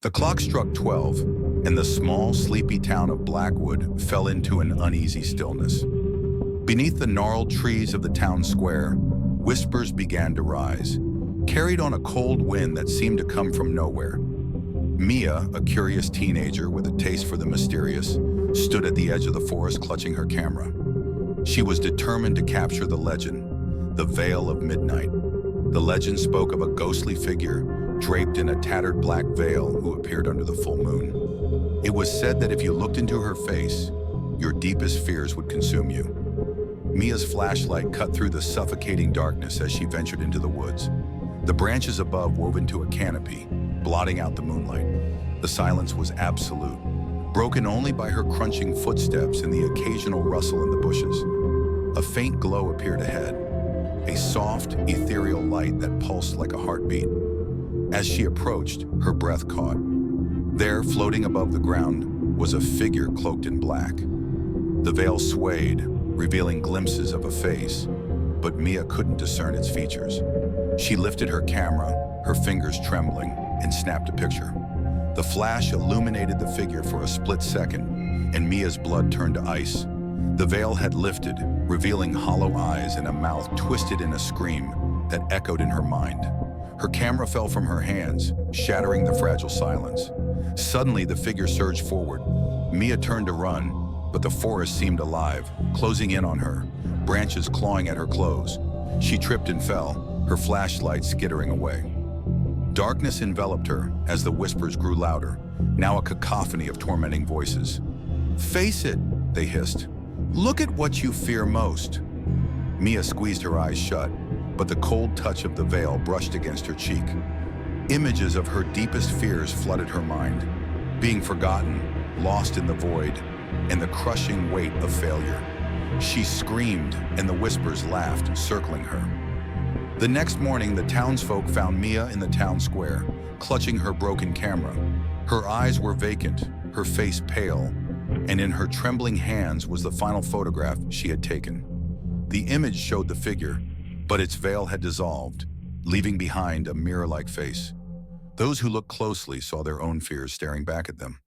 The clock struck 12, and the small, sleepy town of Blackwood fell into an uneasy stillness. Beneath the gnarled trees of the town square, whispers began to rise, carried on a cold wind that seemed to come from nowhere. Mia, a curious teenager with a taste for the mysterious, stood at the edge of the forest clutching her camera. She was determined to capture the legend, the Veil of Midnight. The legend spoke of a ghostly figure draped in a tattered black veil who appeared under the full moon. It was said that if you looked into her face, your deepest fears would consume you. Mia's flashlight cut through the suffocating darkness as she ventured into the woods. The branches above wove into a canopy, blotting out the moonlight. The silence was absolute, broken only by her crunching footsteps and the occasional rustle in the bushes. A faint glow appeared ahead, a soft, ethereal light that pulsed like a heartbeat. As she approached, her breath caught. There, floating above the ground, was a figure cloaked in black. The veil swayed, revealing glimpses of a face, but Mia couldn't discern its features. She lifted her camera, her fingers trembling, and snapped a picture. The flash illuminated the figure for a split second, and Mia's blood turned to ice. The veil had lifted, revealing hollow eyes and a mouth twisted in a scream that echoed in her mind. Her camera fell from her hands, shattering the fragile silence. Suddenly, the figure surged forward. Mia turned to run, but the forest seemed alive, closing in on her, branches clawing at her clothes. She tripped and fell, her flashlight skittering away. Darkness enveloped her as the whispers grew louder, now a cacophony of tormenting voices. "Face it," they hissed. "Look at what you fear most." Mia squeezed her eyes shut, but the cold touch of the veil brushed against her cheek. Images of her deepest fears flooded her mind, being forgotten, lost in the void, and the crushing weight of failure. She screamed, and the whispers laughed, circling her. The next morning, the townsfolk found Mia in the town square, clutching her broken camera. Her eyes were vacant, her face pale, and in her trembling hands was the final photograph she had taken. The image showed the figure, but its veil had dissolved, leaving behind a mirror-like face. Those who looked closely saw their own fears staring back at them.